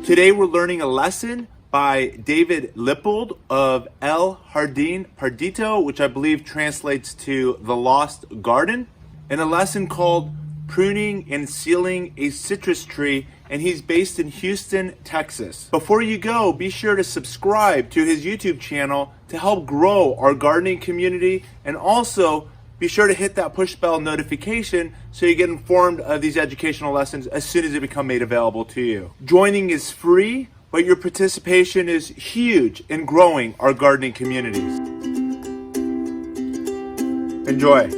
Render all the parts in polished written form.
Today we're learning a lesson by David Lippold of Jardin Pardido, which I believe translates to The Lost Garden, and a lesson called Pruning and Sealing a Citrus Tree, and he's based in Houston, Texas. Before you go, be sure to subscribe to his YouTube channel to help grow our gardening community, and also be sure to hit that push bell notification so you get informed of these educational lessons as soon as they become made available to you. Joining is free, but your participation is huge in growing our gardening communities. Enjoy.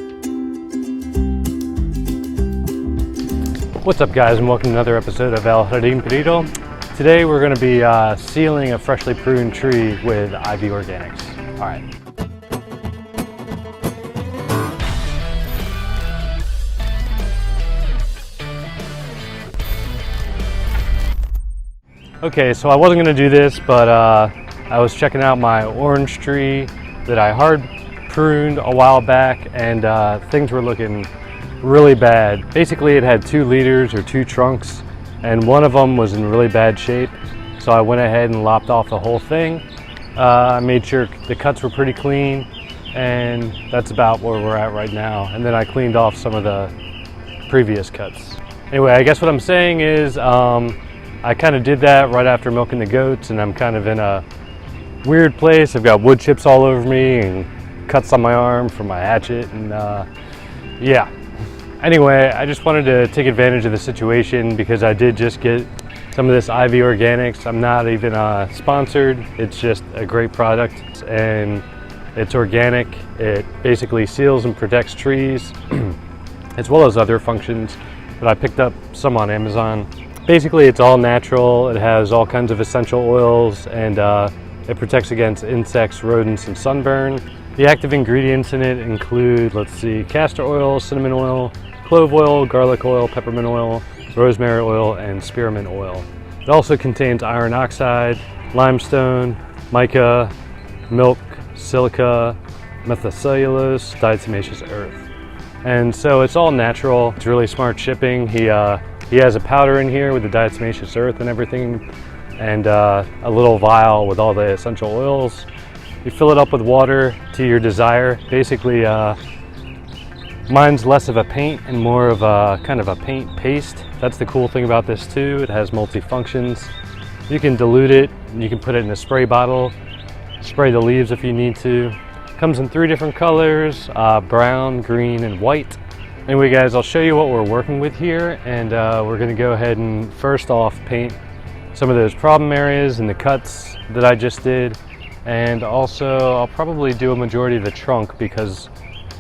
What's up, guys, and welcome to another episode of Jardin Pardido. Today we're going to be sealing a freshly pruned tree with IV Organics. All right. Okay, so I wasn't going to do this, but I was checking out my orange tree that I hard pruned a while back, and things were looking really bad. Basically, it had 2 leaders or 2 trunks, and one of them was in really bad shape. So I went ahead and lopped off the whole thing. I made sure the cuts were pretty clean, and that's about where we're at right now. And then I cleaned off some of the previous cuts. Anyway, I guess what I'm saying is I kind of did that right after milking the goats, and I'm kind of in a weird place. I've got wood chips all over me and cuts on my arm from my hatchet, and yeah. Anyway, I just wanted to take advantage of the situation because I did just get some of this IV Organics. I'm not even sponsored. It's just a great product, and it's organic. It basically seals and protects trees as well as other functions, but I picked up some on Amazon. Basically, it's all natural. It has all kinds of essential oils, and it protects against insects, rodents, and sunburn. The active ingredients in it include, let's see, castor oil, cinnamon oil, clove oil, garlic oil, peppermint oil, rosemary oil, and spearmint oil. It also contains iron oxide, limestone, mica, milk, silica, methacellulose, diatomaceous earth. And so it's all natural. It's really smart shipping. He has a powder in here with the diatomaceous earth and everything, and a little vial with all the essential oils. You fill it up with water to your desire. Basically, mine's less of a paint and more of a kind of a paint paste. That's the cool thing about this too. It has multi-functions. You can dilute it, and you can put it in a spray bottle, spray the leaves if you need to. Comes in 3 different colors, brown, green, and white. Anyway, guys, I'll show you what we're working with here, and we're going to go ahead and first off paint some of those problem areas and the cuts that I just did, and also I'll probably do a majority of the trunk because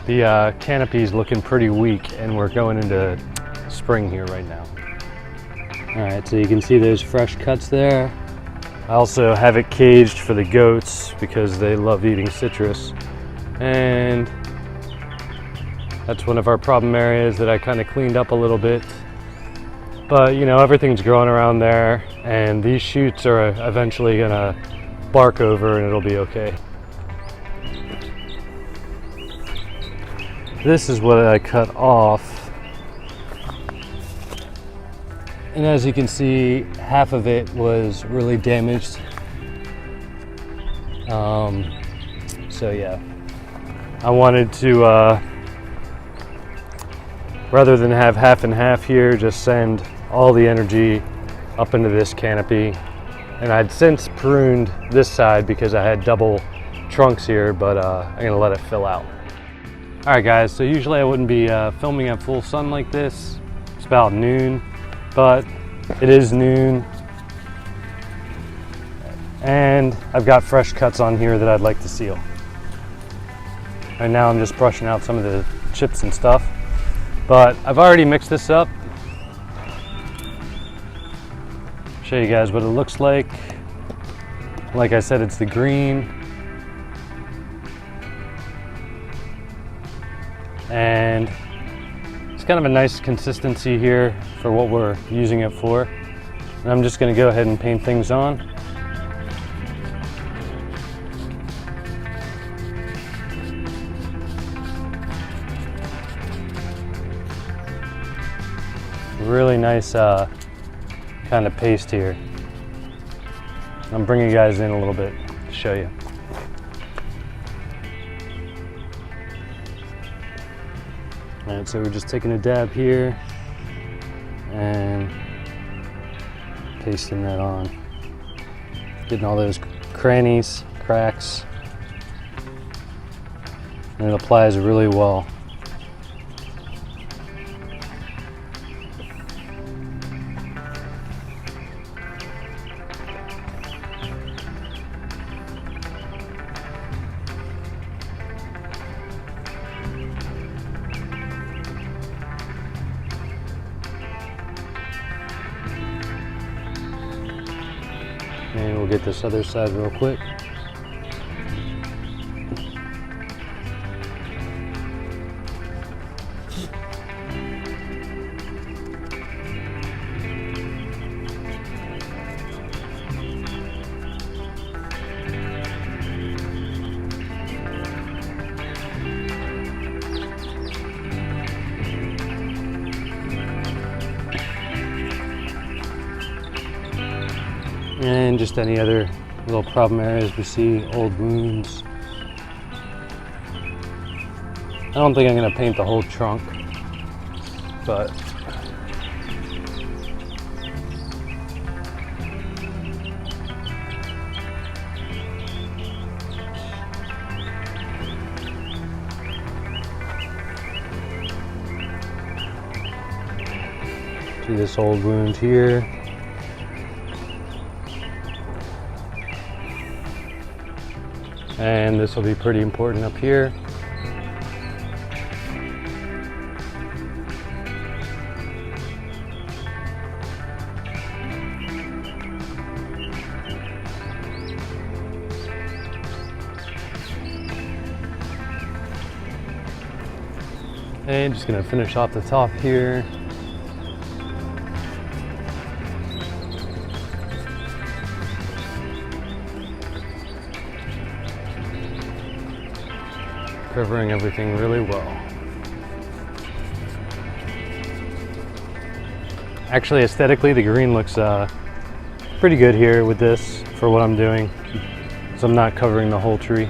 the canopy is looking pretty weak, and we're going into spring here right now. All right, so you can see those fresh cuts there. I also have it caged for the goats because they love eating citrus, and that's one of our problem areas that I kind of cleaned up a little bit. But you know, everything's growing around there, and these shoots are eventually gonna bark over and it'll be okay. This is what I cut off. And as you can see, half of it was really damaged. So yeah, I wanted to rather than have half and half here, just send all the energy up into this canopy. And I'd since pruned this side because I had double trunks here, but I'm gonna let it fill out. All right, guys, so usually I wouldn't be filming at full sun like this. It's about noon, but it is noon. And I've got fresh cuts on here that I'd like to seal. Right now I'm just brushing out some of the chips and stuff. But I've already mixed this up. Show you guys what it looks like. Like I said, it's the green. And it's kind of a nice consistency here for what we're using it for. And I'm just gonna go ahead and paint things on. Really nice kind of paste here. I'm bringing you guys in a little bit to show you. All right, so we're just taking a dab here and pasting that on. Getting all those crannies, cracks, and it applies really well. And we'll get this other side real quick. And just any other little problem areas we see, old wounds. I don't think I'm going to paint the whole trunk, but see this old wound here. And this will be pretty important up here. And just gonna finish off the top here. Covering everything really well. Actually, aesthetically, the green looks pretty good here with this for what I'm doing. So I'm not covering the whole tree.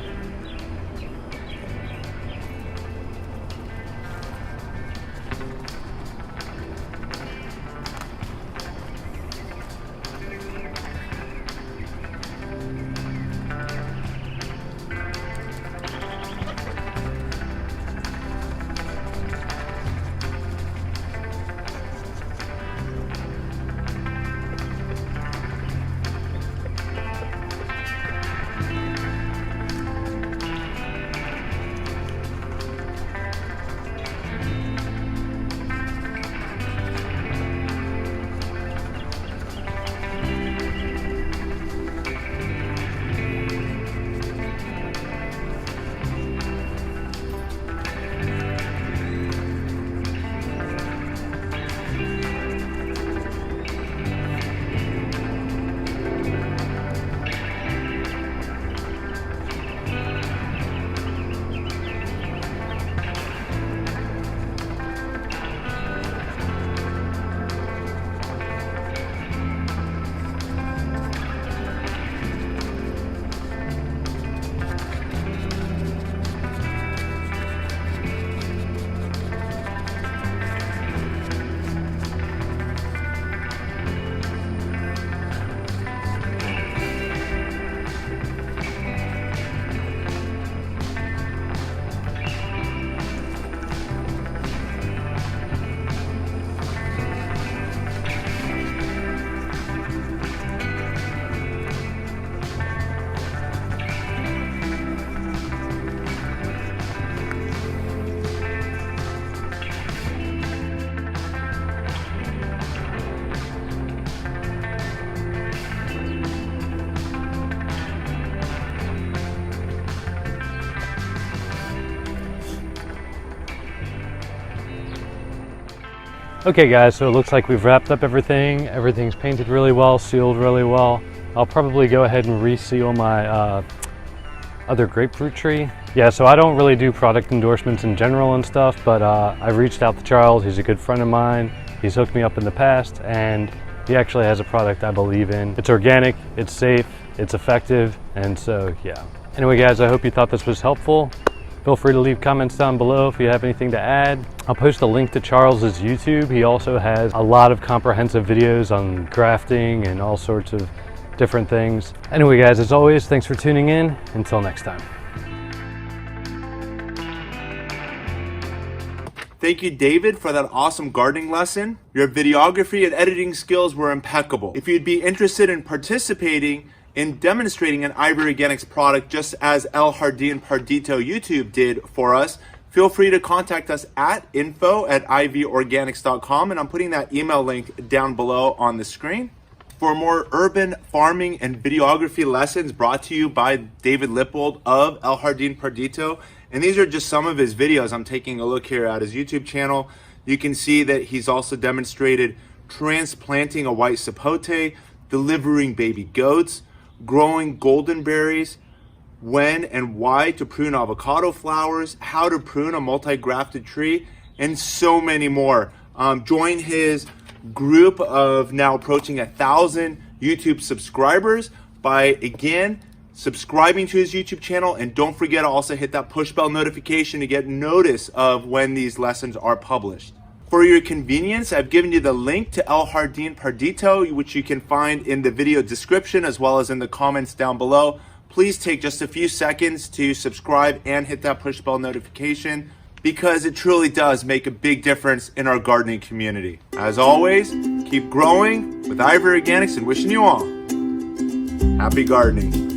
Okay guys, so it looks like we've wrapped up everything. Everything's painted really well, sealed really well. I'll probably go ahead and reseal my other grapefruit tree. Yeah, so I don't really do product endorsements in general and stuff, but I've reached out to Charles. He's a good friend of mine. He's hooked me up in the past, and He actually has a product I believe in. It's organic, it's safe, it's effective, and so yeah. Anyway guys, I hope you thought this was helpful. Feel free to leave comments down below if you have anything to add. I'll post a link to Charles's YouTube. He also has a lot of comprehensive videos on grafting and all sorts of different things. Anyway guys, as always, thanks for tuning in. Until next time. Thank you, David, for that awesome gardening lesson. Your videography and editing skills were impeccable. If you'd be interested in participating in demonstrating an Ivory Organics product just as El Jardin Pardido YouTube did for us, feel free to contact us at info@ivorganics.com, and I'm putting that email link down below on the screen. For more urban farming and videography lessons brought to you by David Lippold of El Jardin Pardido, and these are just some of his videos. I'm taking a look here at his YouTube channel. You can see that he's also demonstrated transplanting a white sapote, delivering baby goats, growing golden berries, when and why to prune avocado flowers, how to prune a multi-grafted tree, and so many more. Join his group of now approaching 1,000 YouTube subscribers by, again, subscribing to his YouTube channel, and don't forget to also hit that push bell notification to get notice of when these lessons are published. For your convenience, I've given you the link to El Jardin Pardido, which you can find in the video description as well as in the comments down below. Please take just a few seconds to subscribe and hit that push bell notification, because it truly does make a big difference in our gardening community. As always, keep growing with Ivory Organics, and wishing you all happy gardening.